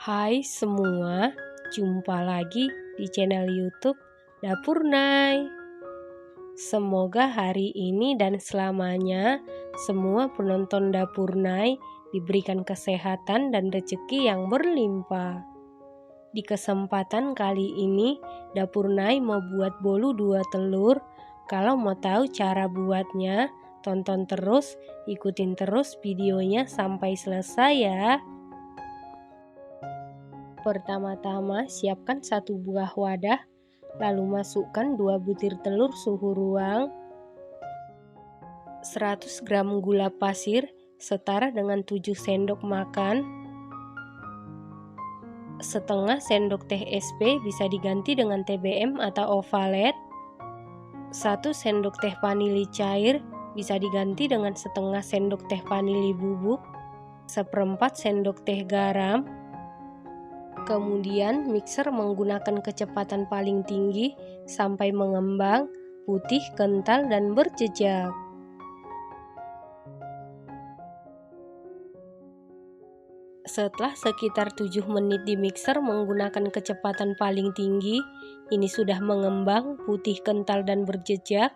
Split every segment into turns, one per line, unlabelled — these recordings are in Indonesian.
Hai semua, jumpa lagi di channel YouTube Dapur Nay. Semoga hari ini dan selamanya semua penonton Dapur Nay diberikan kesehatan dan rezeki yang berlimpah. Di kesempatan kali ini, Dapur Nay mau buat bolu 2 telur. Kalau mau tahu cara buatnya, tonton terus, ikutin terus videonya sampai selesai ya. Pertama-tama siapkan 1 buah wadah, lalu masukkan 2 butir telur suhu ruang, 100 gram gula pasir setara dengan 7 sendok makan, setengah sendok teh SP bisa diganti dengan TBM atau ovalet, 1 sendok teh vanili cair bisa diganti dengan setengah sendok teh vanili bubuk, seperempat sendok teh garam. Kemudian mixer menggunakan kecepatan paling tinggi sampai mengembang, putih, kental, dan berjejak. Setelah sekitar 7 menit di mixer menggunakan kecepatan paling tinggi, ini sudah mengembang, putih, kental, dan berjejak.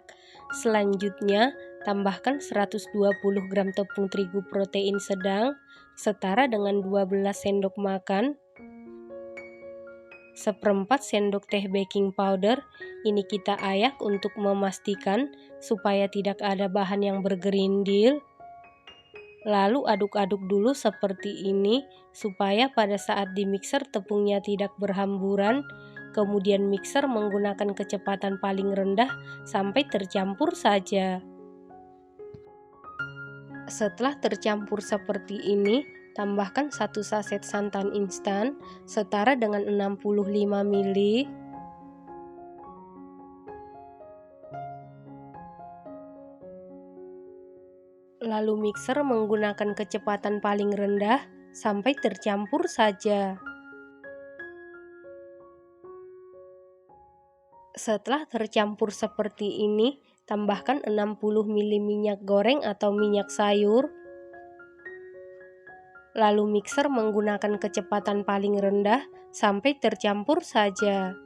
Selanjutnya, tambahkan 120 gram tepung terigu protein sedang, setara dengan 12 sendok makan, seperempat sendok teh baking powder. Ini kita ayak untuk memastikan supaya tidak ada bahan yang bergerindil. Lalu aduk-aduk dulu seperti ini supaya pada saat di mixer tepungnya tidak berhamburan. Kemudian mixer menggunakan kecepatan paling rendah sampai tercampur saja. Setelah tercampur seperti ini, tambahkan 1 saset santan instan setara dengan 65 ml. Lalu mixer menggunakan kecepatan paling rendah sampai tercampur saja. Setelah tercampur seperti ini, tambahkan 60 ml minyak goreng atau minyak sayur. Lalu mixer menggunakan kecepatan paling rendah sampai tercampur saja.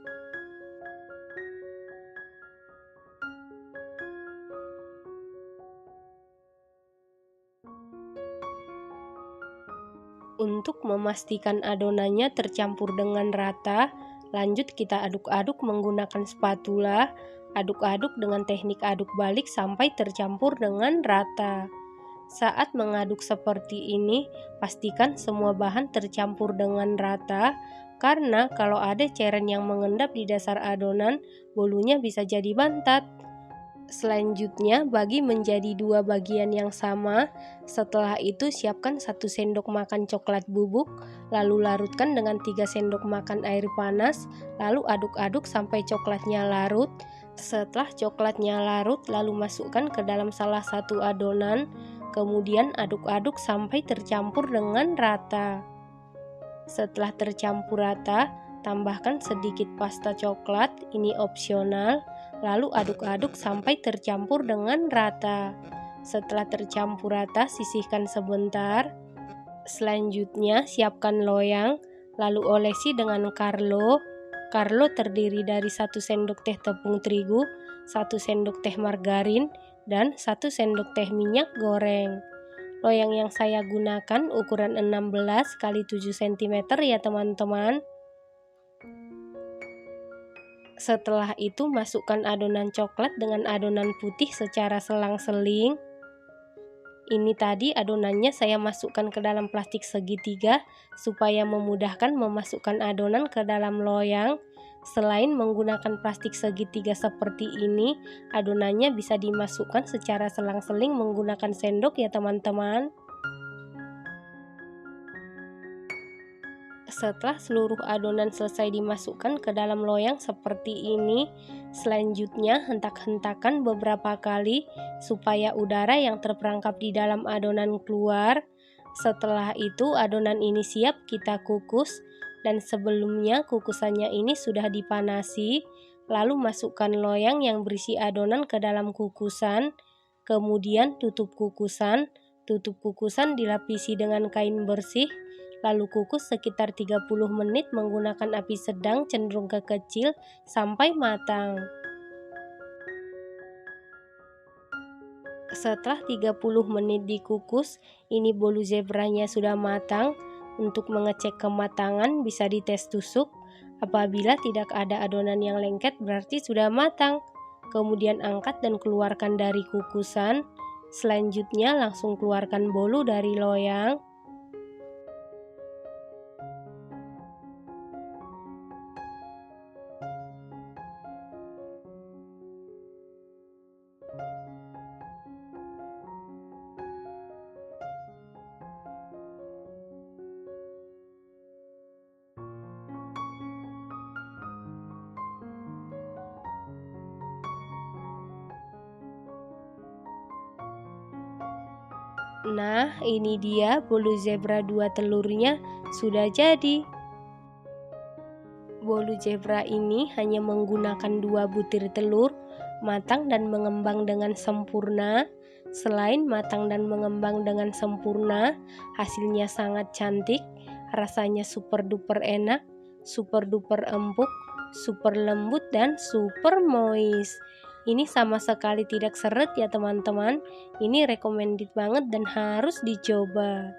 Untuk memastikan adonannya tercampur dengan rata, lanjut kita aduk-aduk menggunakan spatula. Aduk-aduk dengan teknik aduk balik sampai tercampur dengan rata. Saat mengaduk seperti ini, pastikan semua bahan tercampur dengan rata, karena kalau ada cairan yang mengendap di dasar adonan, bolunya bisa jadi bantat. Selanjutnya, bagi menjadi 2 bagian yang sama. Setelah itu, siapkan 1 sendok makan coklat bubuk, lalu larutkan dengan 3 sendok makan air panas, lalu aduk-aduk sampai coklatnya larut. Setelah coklatnya larut, lalu masukkan ke dalam salah satu adonan, kemudian aduk-aduk sampai tercampur dengan rata. Setelah tercampur rata, tambahkan sedikit pasta coklat, ini opsional, lalu aduk-aduk sampai tercampur dengan rata. Setelah tercampur rata, sisihkan sebentar. Selanjutnya, siapkan loyang, lalu olesi dengan Carlo. Carlo terdiri dari 1 sendok teh tepung terigu, 1 sendok teh margarin, dan 1 sendok teh minyak goreng. Loyang yang saya gunakan ukuran 16 x 7 cm ya teman-teman. Setelah itu masukkan adonan coklat dengan adonan putih secara selang-seling. Ini tadi adonannya saya masukkan ke dalam plastik segitiga supaya memudahkan memasukkan adonan ke dalam loyang. Selain menggunakan plastik segitiga seperti ini, adonannya bisa dimasukkan secara selang-seling menggunakan sendok ya teman-teman. Setelah seluruh adonan selesai dimasukkan ke dalam loyang seperti ini, selanjutnya hentak-hentakan beberapa kali supaya udara yang terperangkap di dalam adonan keluar. Setelah itu adonan ini siap kita kukus, dan sebelumnya kukusannya ini sudah dipanasi. Lalu masukkan loyang yang berisi adonan ke dalam kukusan, kemudian tutup kukusan dilapisi dengan kain bersih. lalu kukus sekitar 30 menit menggunakan api sedang cenderung ke kecil sampai matang. Setelah 30 menit dikukus, ini bolu zebranya sudah matang. Untuk mengecek kematangan bisa dites tusuk. Apabila tidak ada adonan yang lengket berarti sudah matang. Kemudian angkat dan keluarkan dari kukusan. Selanjutnya langsung keluarkan bolu dari loyang. Nah, ini dia bolu zebra 2 telurnya sudah jadi. Bolu zebra ini hanya menggunakan 2 butir telur, matang dan mengembang dengan sempurna. Selain matang dan mengembang dengan sempurna, hasilnya sangat cantik, rasanya super duper enak, super duper empuk, super lembut dan super moist. Ini sama sekali tidak seret ya teman-teman. Ini recommended banget dan harus dicoba.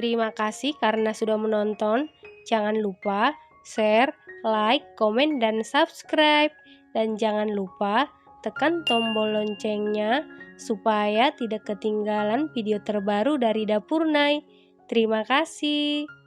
Terima kasih karena sudah menonton. Jangan lupa share, like, komen, dan subscribe. Dan jangan lupa tekan tombol loncengnya supaya tidak ketinggalan video terbaru dari Dapur Nai. Terima kasih.